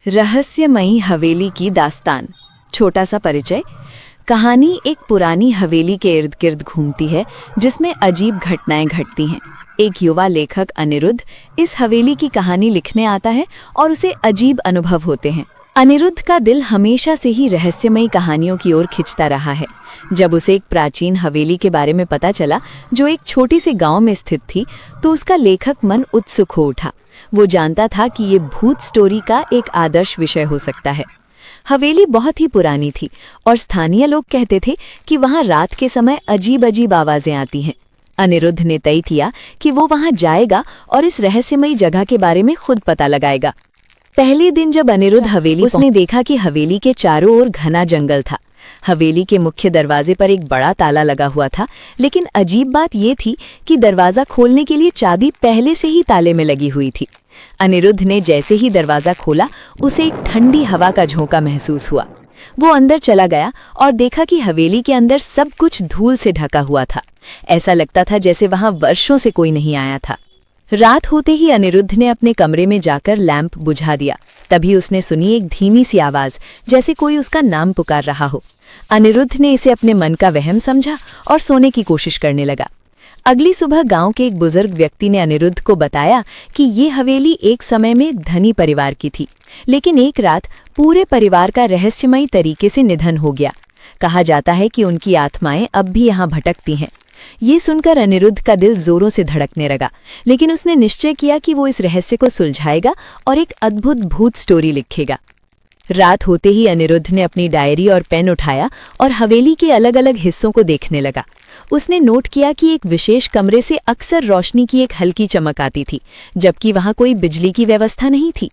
रहस्यमयी हवेली की दास्तान। छोटा सा परिचय। कहानी एक पुरानी हवेली के इर्द गिर्द घूमती है जिसमें अजीब घटनाएं घटती हैं। एक युवा लेखक अनिरुद्ध इस हवेली की कहानी लिखने आता है और उसे अजीब अनुभव होते हैं। अनिरुद्ध का दिल हमेशा से ही रहस्यमयी कहानियों की ओर खिंचता रहा है। जब उसे एक प्राचीन हवेली के बारे में पता चला जो एक छोटी से गांव में स्थित थी, तो उसका लेखक मन उत्सुक हो उठा। वो जानता था कि ये भूत स्टोरी का एक आदर्श विषय हो सकता है। हवेली बहुत ही पुरानी थी और स्थानीय लोग कहते थे कि वहां रात के समय अजीब अजीब आवाजें आती हैं। अनिरुद्ध ने तय किया कि वो वहां जाएगा और इस रहस्यमयी जगह के बारे में खुद पता लगाएगा। पहले दिन जब अनिरुद्ध हवेली उसने देखा कि हवेली के चारों ओर घना जंगल था। हवेली के मुख्य दरवाजे पर एक बड़ा ताला लगा हुआ था, लेकिन अजीब बात यह थी कि दरवाजा खोलने के लिए चाबी पहले से ही ताले में लगी हुई थी। अनिरुद्ध ने जैसे ही दरवाजा खोला, उसे एक ठंडी हवा का झोंका महसूस हुआ। वो अंदर चला गया और देखा कि हवेली के अंदर सब कुछ धूल से ढका हुआ था। ऐसा लगता था जैसे वहां वर्षों से कोई नहीं आया था। रात होते ही अनिरुद्ध ने अपने कमरे में जाकर लैंप बुझा दिया। तभी उसने सुनी एक धीमी सी आवाज, जैसे कोई उसका नाम पुकार रहा हो। अनिरुद्ध ने इसे अपने मन का वहम समझा और सोने की कोशिश करने लगा। अगली सुबह गांव के एक बुजुर्ग व्यक्ति ने अनिरुद्ध को बताया कि ये हवेली एक समय में धनी परिवार की थी, लेकिन एक रात पूरे परिवार का रहस्यमयी तरीके से निधन हो गया। कहा जाता है कि उनकी आत्माएं अब भी यहाँ भटकती हैं। ये सुनकर अनिरुद्ध का दिल जोरों से धड़कने लगा, लेकिन उसने निश्चय किया कि वो इस रहस्य को सुलझाएगा और एक अद्भुत भूत स्टोरी लिखेगा। रात होते ही अनिरुद्ध ने अपनी डायरी और पेन उठाया और हवेली के अलग अलग हिस्सों को देखने लगा। उसने नोट किया कि एक विशेष कमरे से अक्सर रोशनी की एक हल्की चमक आती थी, जबकि वहां कोई बिजली की व्यवस्था नहीं थी।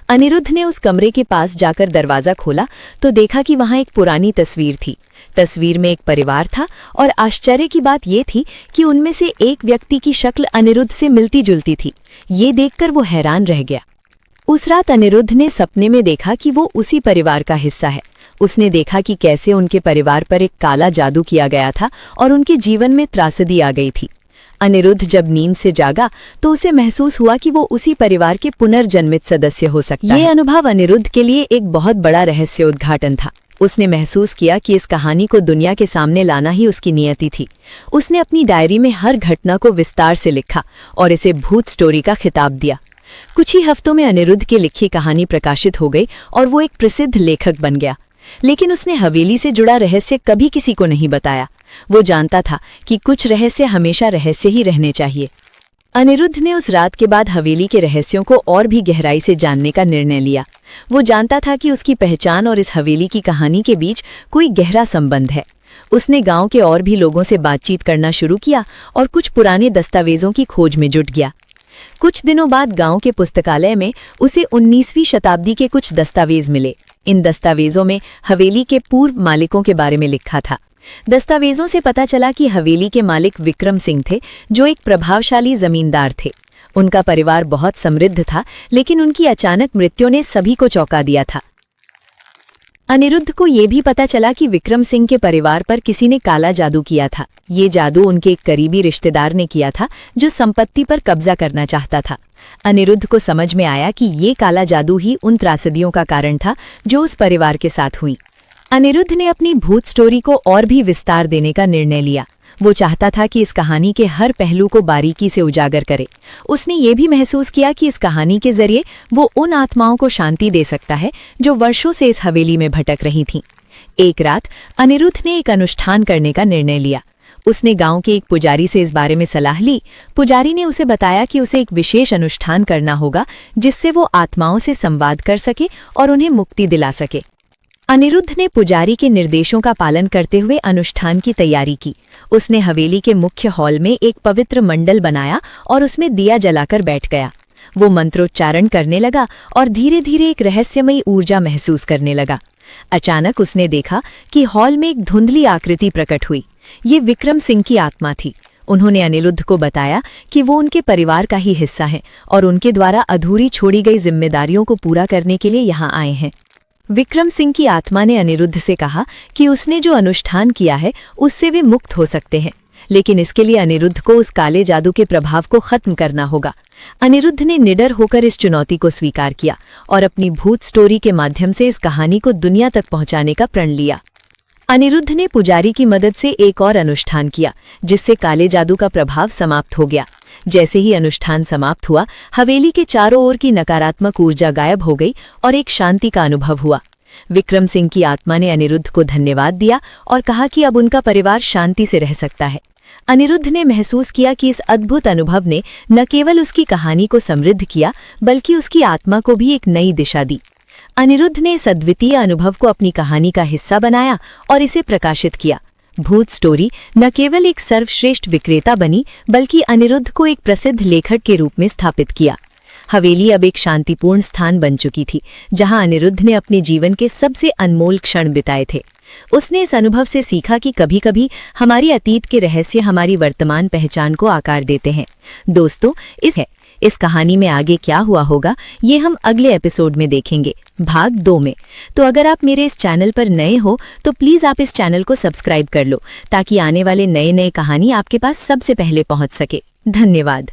अनिरुद्ध ने उस कमरे के पास जाकर दरवाजा खोला तो देखा कि वहां एक पुरानी तस्वीर थी। तस्वीर में एक परिवार था और आश्चर्य की बात यह थी कि उनमें से एक व्यक्ति की शक्ल अनिरुद्ध से मिलती जुलती थी। ये देखकर वो हैरान रह गया। उस रात अनिरुद्ध ने सपने में देखा कि वो उसी परिवार का हिस्सा है। उसने देखा कि कैसे उनके परिवार पर एक काला जादू किया गया था और उनके जीवन में त्रासदी आ गई थी। अनिरुद्ध जब नींद से जागा तो उसे महसूस हुआ कि वो उसी परिवार के पुनर्जन्मित सदस्य हो सकता है। ये अनुभव अनिरुद्ध के लिए एक बहुत बड़ा रहस्य उद्घाटन था। उसने महसूस किया कि इस कहानी को दुनिया के सामने लाना ही उसकी नियति थी। उसने अपनी डायरी में हर घटना को विस्तार से लिखा और इसे भूत स्टोरी का खिताब दिया। कुछ ही हफ्तों में अनिरुद्ध की लिखी कहानी प्रकाशित हो गई और वो एक प्रसिद्ध लेखक बन गया। लेकिन उसने हवेली से जुड़ा रहस्य कभी किसी को नहीं बताया। वो जानता था कि कुछ रहस्य हमेशा रहस्य ही रहने चाहिए। अनिरुद्ध ने उस रात के बाद हवेली के रहस्यों को और भी गहराई से जानने का निर्णय लिया। वो जानता था कि उसकी पहचान और इस हवेली की कहानी के बीच कोई गहरा संबंध है। उसने गांव के और भी लोगों से बातचीत करना शुरू किया और कुछ पुराने दस्तावेजों की खोज में जुट गया। कुछ दिनों बाद गांव के पुस्तकालय में उसे 19वीं शताब्दी के कुछ दस्तावेज मिले। इन दस्तावेजों में हवेली के पूर्व मालिकों के बारे में लिखा था। दस्तावेजों से पता चला कि हवेली के मालिक विक्रम सिंह थे, जो एक प्रभावशाली जमींदार थे। उनका परिवार बहुत समृद्ध था, लेकिन उनकी अचानक मृत्यु ने सभी को चौंका दिया था। अनिरुद्ध को यह भी पता चला कि विक्रम सिंह के परिवार पर किसी ने काला जादू किया था। ये जादू उनके एक करीबी रिश्तेदार ने किया था, जो संपत्ति पर कब्जा करना चाहता था। अनिरुद्ध को समझ में आया कि ये काला जादू ही उन त्रासदियों का कारण था जो उस परिवार के साथ हुई। अनिरुद्ध ने अपनी भूत स्टोरी को और भी विस्तार देने का निर्णय लिया। वो चाहता था कि इस कहानी के हर पहलू को बारीकी से उजागर करे। उसने ये भी महसूस किया कि इस कहानी के जरिए वो उन आत्माओं को शांति दे सकता है जो वर्षों से इस हवेली में भटक रही थीं। एक रात अनिरुद्ध ने एक अनुष्ठान करने का निर्णय लिया। उसने गांव के एक पुजारी से इस बारे में सलाह ली। पुजारी ने उसे बताया कि उसे एक विशेष अनुष्ठान करना होगा जिससे वो आत्माओं से संवाद कर सके और उन्हें मुक्ति दिला सके। अनिरुद्ध ने पुजारी के निर्देशों का पालन करते हुए अनुष्ठान की तैयारी की। उसने हवेली के मुख्य हॉल में एक पवित्र मंडल बनाया और उसमें दिया जलाकर बैठ गया। वो मंत्रोच्चारण करने लगा और धीरे धीरे एक रहस्यमयी ऊर्जा महसूस करने लगा। अचानक उसने देखा कि हॉल में एक धुंधली आकृति प्रकट हुई। ये विक्रम सिंह की आत्मा थी। उन्होंने अनिरुद्ध को बताया कि वो उनके परिवार का ही हिस्सा है और उनके द्वारा अधूरी छोड़ी गई जिम्मेदारियों को पूरा करने के लिए यहाँ आए हैं। विक्रम सिंह की आत्मा ने अनिरुद्ध से कहा कि उसने जो अनुष्ठान किया है उससे वे मुक्त हो सकते हैं। लेकिन इसके लिए अनिरुद्ध को उस काले जादू के प्रभाव को खत्म करना होगा। अनिरुद्ध ने निडर होकर इस चुनौती को स्वीकार किया और अपनी भूत स्टोरी के माध्यम से इस कहानी को दुनिया तक पहुंचाने का प्रण लिया। अनिरुद्ध ने पुजारी की मदद से एक और अनुष्ठान किया, जिससे काले जादू का प्रभाव समाप्त हो गया। जैसे ही अनुष्ठान समाप्त हुआ, हवेली के चारों ओर की नकारात्मक ऊर्जा गायब हो गई और एक शांति का अनुभव हुआ। विक्रम सिंह की आत्मा ने अनिरुद्ध को धन्यवाद दिया और कहा कि अब उनका परिवार शांति से रह सकता है। अनिरुद्ध ने महसूस किया कि इस अद्भुत अनुभव ने न केवल उसकी कहानी को समृद्ध किया, बल्कि उसकी आत्मा को भी एक नई दिशा दी। अनिरुद्ध ने इस अद्वितीय अनुभव को अपनी कहानी का हिस्सा बनाया और इसे प्रकाशित किया। भूत स्टोरी न केवल एक सर्वश्रेष्ठ विक्रेता बनी, बल्कि अनिरुद्ध को एक प्रसिद्ध लेखक के रूप में स्थापित किया। हवेली अब एक शांतिपूर्ण स्थान बन चुकी थी, जहां अनिरुद्ध ने अपने जीवन के सबसे अनमोल क्षण बिताए थे। उसने इस अनुभव से सीखा कि कभी-कभी हमारी अतीत के रहस्य हमारी वर्तमान पहचान को आकार देते हैं। दोस्तों, इस कहानी में आगे क्या हुआ होगा, ये हम अगले एपिसोड में देखेंगे, भाग 2 में। तो अगर आप मेरे इस चैनल पर नए हो तो प्लीज़ आप इस चैनल को सब्सक्राइब कर लो, ताकि आने वाले नए कहानी आपके पास सबसे पहले पहुंच सके। धन्यवाद।